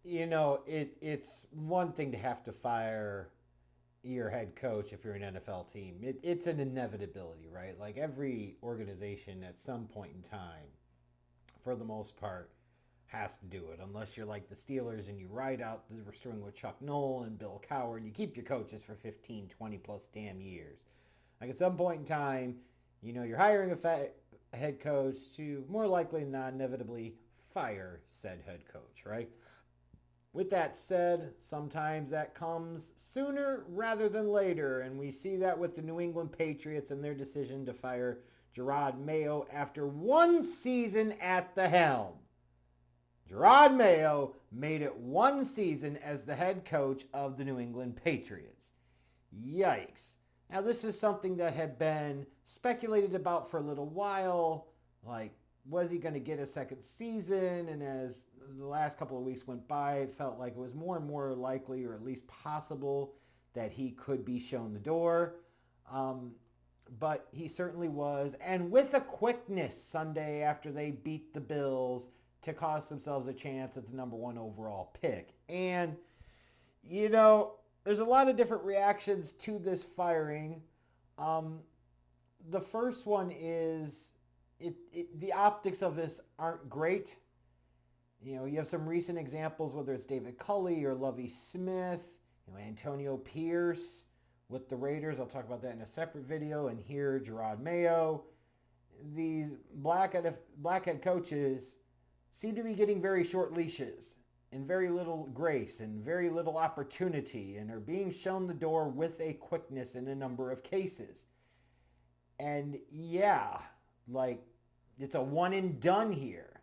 it's one thing to have to fire your head coach if you're an NFL team. It's an inevitability, right? Like every organization at some point in time, for the most part, has to do it. Unless you're like the Steelers and you ride out the string with Chuck Noll and Bill Cowher and you keep your coaches for 15, 20 plus damn years. Like at some point in time, you're hiring a head coach to more likely than not inevitably fire said head coach, right? With that said, sometimes that comes sooner rather than later, and we see that with the New England Patriots and their decision to fire Jerod Mayo after one season at the helm. Jerod Mayo made it one season as the head coach of the New England Patriots. Yikes. Now, this is something that had been speculated about for a little while. Like, was he going to get a second season? And as the last couple of weeks went by, it felt like it was more and more likely, or at least possible, that he could be shown the door. But he certainly was. And with a quickness Sunday after they beat the Bills to cost themselves a chance at the number one overall pick. And, there's a lot of different reactions to this firing. The first one is the optics of this aren't great. You have some recent examples, whether it's David Culley or Lovie Smith, Antonio Pierce with the Raiders. I'll talk about that in a separate video. And here, Jerod Mayo. These black head coaches seem to be getting very short leashes and very little grace and very little opportunity and are being shown the door with a quickness in a number of cases. And yeah, like it's a one and done here.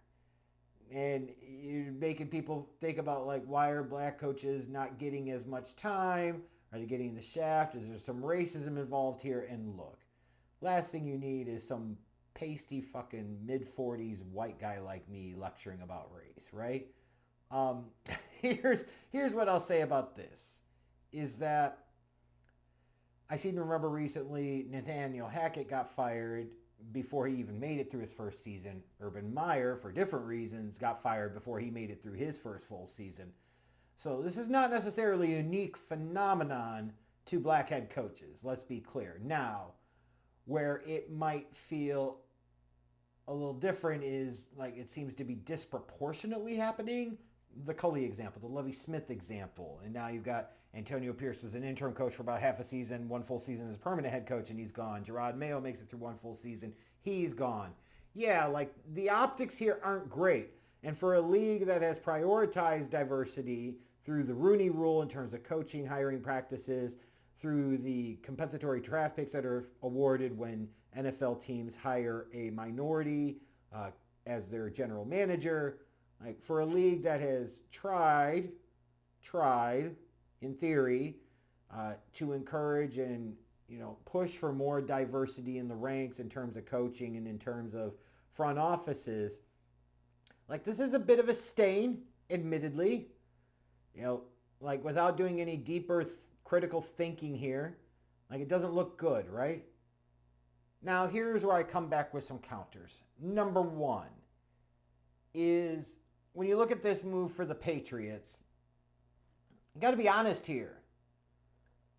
And you're making people think about like, why are black coaches not getting as much time? Are they getting the shaft? Is there some racism involved here? And look, last thing you need is some pasty fucking mid-40s white guy like me lecturing about race, right? Here's what I'll say about this, is that I seem to remember recently Nathaniel Hackett got fired before he even made it through his first season. Urban Meyer, for different reasons, got fired before he made it through his first full season. So this is not necessarily a unique phenomenon to black head coaches, let's be clear. Now, where it might feel a little different is like it seems to be disproportionately happening. The Culley example, the Lovie Smith example, and now you've got Antonio Pierce was an interim coach for about half a season, one full season as permanent head coach, and he's gone. Jerod Mayo makes it through one full season, he's gone. Yeah, like the optics here aren't great. And for a league that has prioritized diversity through the Rooney Rule in terms of coaching, hiring practices, through the compensatory draft picks that are awarded when NFL teams hire a minority as their general manager, like for a league that has tried in theory to encourage and push for more diversity in the ranks in terms of coaching and in terms of front offices, like this is a bit of a stain, admittedly. Like without doing any deeper critical thinking here, like it doesn't look good, right? Now here's where I come back with some counters. Number one is when you look at this move for the Patriots, you got to be honest here.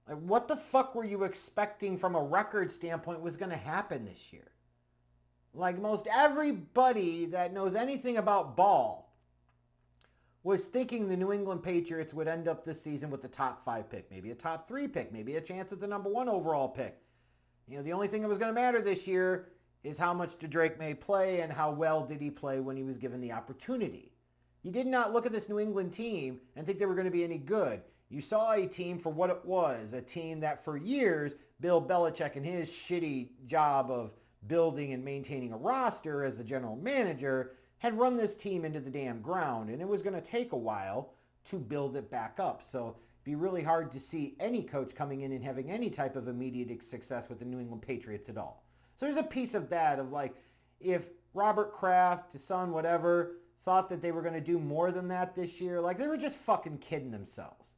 Like, what the fuck were you expecting from a record standpoint was going to happen this year? Like most everybody that knows anything about ball was thinking the New England Patriots would end up this season with the top 5 pick, maybe a top 3 pick, maybe a chance at the number 1 overall pick. The only thing that was going to matter this year is how much did Drake May play and how well did he play when he was given the opportunity. You did not look at this New England team and think they were going to be any good. You saw a team for what it was, a team that for years, Bill Belichick and his shitty job of building and maintaining a roster as the general manager had run this team into the damn ground, and it was going to take a while to build it back up. So it'd be really hard to see any coach coming in and having any type of immediate success with the New England Patriots at all. So there's a piece of that of like, if Robert Kraft, his son, whatever, thought that they were going to do more than that this year, like they were just fucking kidding themselves.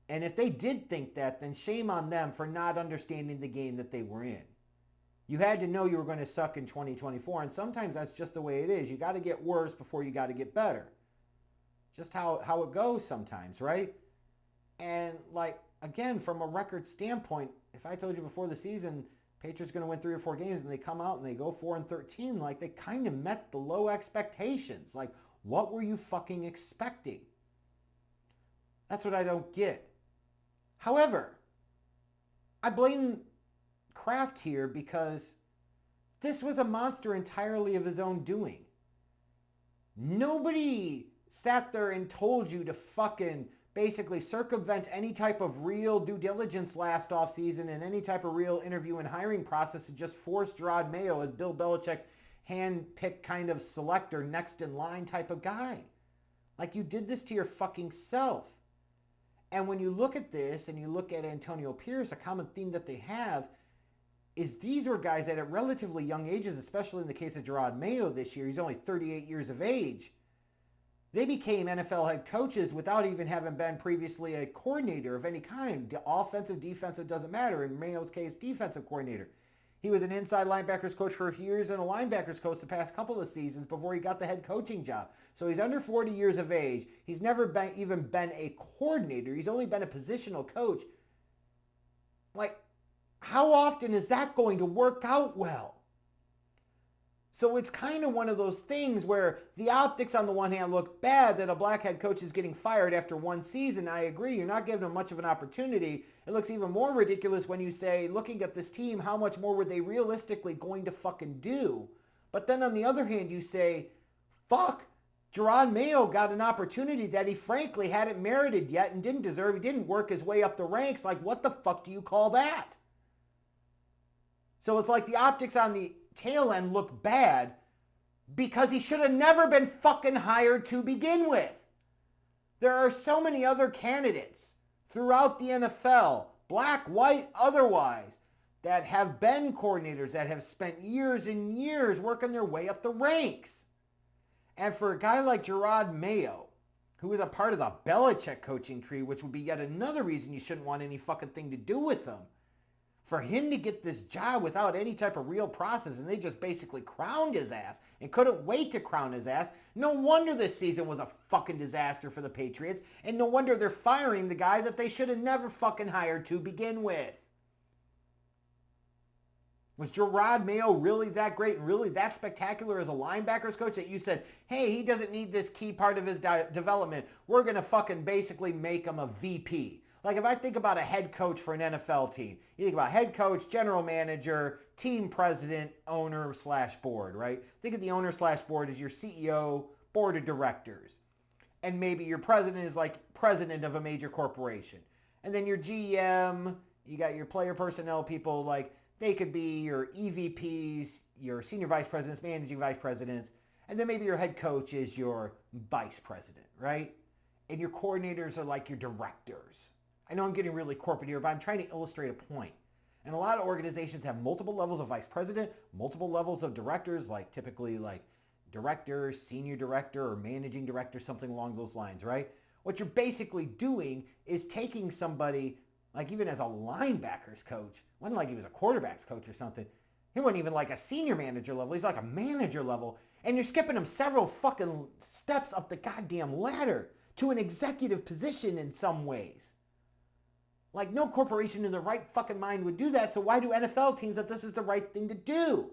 And if they did think that, then shame on them for not understanding the game that they were in. You had to know you were going to suck in 2024, and sometimes that's just the way it is. You got to get worse before you got to get better. just how it goes sometimes, right? And like again, from a record standpoint, if I told you before the season Patriots going to win 3 or 4 games and they come out and they go 4-13, like they kind of met the low expectations. Like what were you fucking expecting? That's what I don't get. However, I blame Kraft here because this was a monster entirely of his own doing. Nobody sat there and told you to fucking basically circumvent any type of real due diligence last offseason and any type of real interview and hiring process to just force Jerod Mayo as Bill Belichick's hand-picked kind of selector, next in line type of guy. Like you did this to your fucking self. And when you look at this and you look at Antonio Pierce, a common theme that they have is these are guys that at relatively young ages, especially in the case of Jerod Mayo this year, he's only 38 years of age, they became NFL head coaches without even having been previously a coordinator of any kind. Offensive, defensive, doesn't matter. In Mayo's case, defensive coordinator. He was an inside linebackers coach for a few years and a linebackers coach the past couple of seasons before he got the head coaching job. So he's under 40 years of age. He's never even been a coordinator. He's only been a positional coach. Like, how often is that going to work out well? So it's kind of one of those things where the optics on the one hand look bad that a black head coach is getting fired after one season. I agree. You're not giving him much of an opportunity. It looks even more ridiculous when you say, looking at this team, how much more were they realistically going to fucking do? But then on the other hand, you say, fuck, Jerod Mayo got an opportunity that he frankly hadn't merited yet and didn't deserve. He didn't work his way up the ranks. Like, what the fuck do you call that? So it's like the optics on the tail end look bad because he should have never been fucking hired to begin with. There are so many other candidates throughout the NFL, black, white, otherwise, that have been coordinators, that have spent years and years working their way up the ranks. And for a guy like Jerod Mayo, who is a part of the Belichick coaching tree, which would be yet another reason you shouldn't want any fucking thing to do with him, for him to get this job without any type of real process, and they just basically crowned his ass and couldn't wait to crown his ass. No wonder this season was a fucking disaster for the Patriots, and no wonder they're firing the guy that they should have never fucking hired to begin with. Was Jerod Mayo really that great and really that spectacular as a linebackers coach that you said, hey, he doesn't need this key part of his development. We're going to fucking basically make him a VP. Like if I think about a head coach for an NFL team, you think about head coach, general manager, team president, owner / board, right? Think of the owner / board as your CEO, board of directors. And maybe your president is like president of a major corporation. And then your GM, you got your player personnel people, like they could be your EVPs, your senior vice presidents, managing vice presidents. And then maybe your head coach is your vice president, right? And your coordinators are like your directors. I know I'm getting really corporate here, but I'm trying to illustrate a point. And a lot of organizations have multiple levels of vice president, multiple levels of directors, like typically like director, senior director, or managing director, something along those lines, right? What you're basically doing is taking somebody, like even as a linebackers coach, wasn't like he was a quarterbacks coach or something. He wasn't even like a senior manager level. He's like a manager level. And you're skipping him several fucking steps up the goddamn ladder to an executive position in some ways. Like no corporation in their right fucking mind would do that, so why do NFL teams that this is the right thing to do?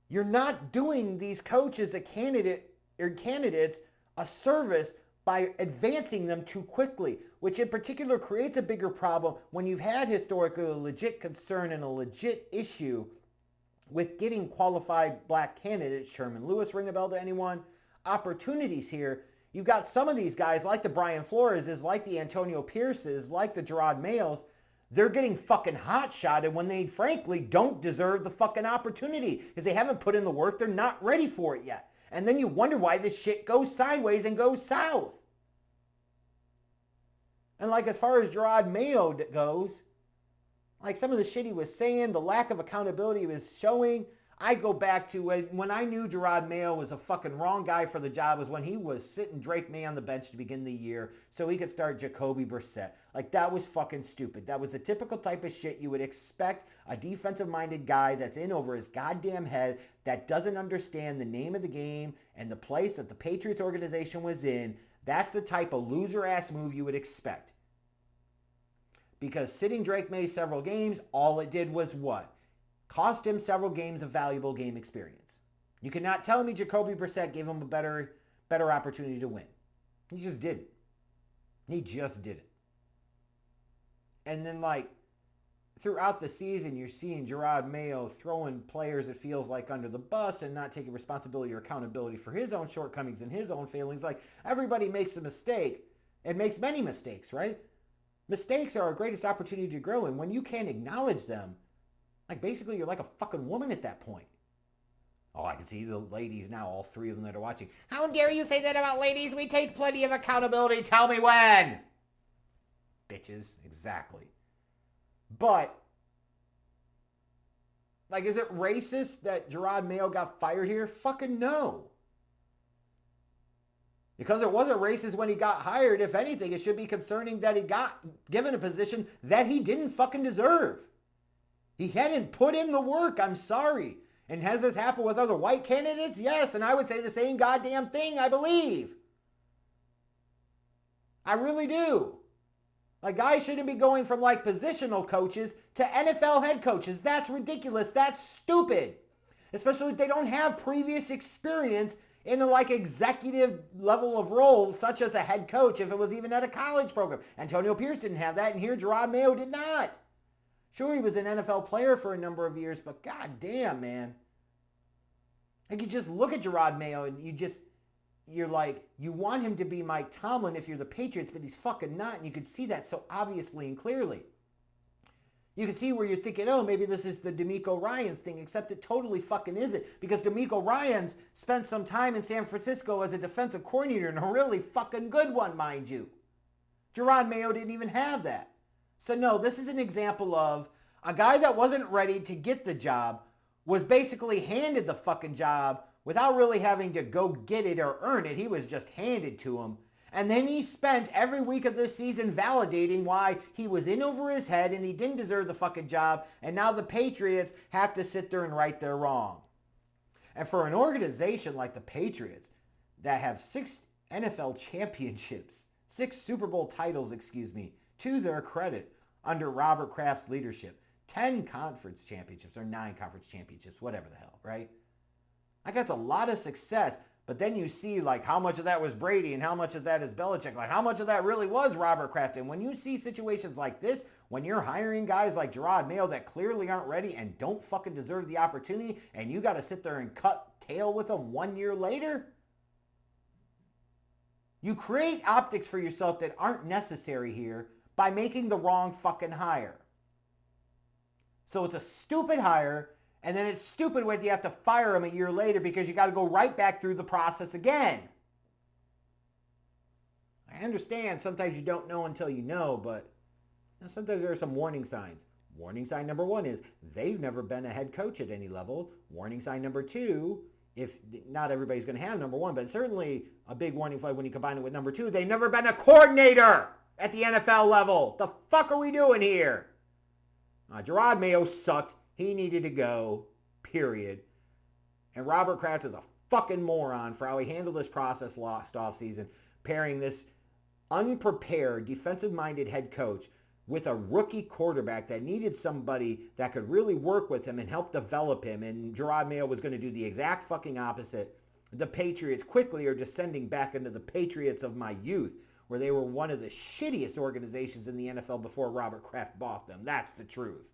You're not doing these coaches candidates a service by advancing them too quickly, which in particular creates a bigger problem when you've had historically a legit concern and a legit issue with getting qualified black candidates. Sherman Lewis, ring a bell to anyone? Opportunities here. You've got some of these guys like the Brian Floreses, like the Antonio Pierces, like the Jerod Mayos. They're getting fucking hot-shotted when they frankly don't deserve the fucking opportunity because they haven't put in the work. They're not ready for it yet. And then you wonder why this shit goes sideways and goes south. And like as far as Jerod Mayo goes, like some of the shit he was saying, the lack of accountability he was showing, I go back to when I knew Jerod Mayo was a fucking wrong guy for the job was when he was sitting Drake May on the bench to begin the year so he could start Jacoby Brissett. Like, that was fucking stupid. That was the typical type of shit you would expect a defensive-minded guy that's in over his goddamn head that doesn't understand the name of the game and the place that the Patriots organization was in. That's the type of loser-ass move you would expect. Because sitting Drake May several games, all it did was what? Cost him several games of valuable game experience. You cannot tell me Jacoby Brissett gave him a better opportunity to win. He just didn't. He just didn't. And then, like, throughout the season, you're seeing Jerod Mayo throwing players, it feels like, under the bus and not taking responsibility or accountability for his own shortcomings and his own failings. Like, everybody makes a mistake and makes many mistakes, right? Mistakes are our greatest opportunity to grow, and when you can't acknowledge them, like, basically you're like a fucking woman at that point. Oh, I can see the ladies now, all three of them that are watching. How dare you say that about ladies? We take plenty of accountability. Tell me when. Bitches, exactly. But, like, is it racist that Jerod Mayo got fired here? Fucking no. Because it wasn't racist when he got hired. If anything, it should be concerning that he got given a position that he didn't fucking deserve. He hadn't put in the work. I'm sorry. And has this happened with other white candidates? Yes, and I would say the same goddamn thing, I believe. I really do. Like, guys shouldn't be going from, like, positional coaches to NFL head coaches. That's ridiculous. That's stupid. Especially if they don't have previous experience in a, like, executive level of role, such as a head coach, if it was even at a college program. Antonio Pierce didn't have that, and here Jerod Mayo did not. Sure, he was an NFL player for a number of years, but goddamn, man. Like, you just look at Jerod Mayo and you're like, you want him to be Mike Tomlin if you're the Patriots, but he's fucking not, and you could see that so obviously and clearly. You can see where you're thinking, oh, maybe this is the D'Amico Ryans thing, except it totally fucking isn't, because D'Amico Ryans spent some time in San Francisco as a defensive coordinator, and a really fucking good one, mind you. Jerod Mayo didn't even have that. So no, this is an example of a guy that wasn't ready to get the job was basically handed the fucking job without really having to go get it or earn it. He was just handed to him. And then he spent every week of this season validating why he was in over his head and he didn't deserve the fucking job. And now the Patriots have to sit there and right their wrong. And for an organization like the Patriots that have 6 NFL championships, 6 Super Bowl titles, to their credit, under Robert Kraft's leadership, 10 conference championships or 9 conference championships, whatever the hell, right? Like, that's a lot of success, but then you see, like, how much of that was Brady and how much of that is Belichick, like how much of that really was Robert Kraft. And when you see situations like this, when you're hiring guys like Jerod Mayo that clearly aren't ready and don't fucking deserve the opportunity, and you got to sit there and cut tail with them 1 year later, you create optics for yourself that aren't necessary here by making the wrong fucking hire. So it's a stupid hire, and then it's stupid when you have to fire him a year later because you got to go right back through the process again. I understand sometimes you don't know until you know, but sometimes there are some warning signs. Warning sign number 1 is they've never been a head coach at any level. Warning sign number 2, if not everybody's going to have number 1, but certainly a big warning flag when you combine it with number 2, they've never been a coordinator at the NFL level. The fuck are we doing here? Jerod Mayo sucked. He needed to go, period. And Robert Kraft is a fucking moron for how he handled this process last offseason, pairing this unprepared, defensive-minded head coach with a rookie quarterback that needed somebody that could really work with him and help develop him. And Jerod Mayo was going to do the exact fucking opposite. The Patriots quickly are descending back into the Patriots of my youth, where they were one of the shittiest organizations in the NFL before Robert Kraft bought them. That's the truth.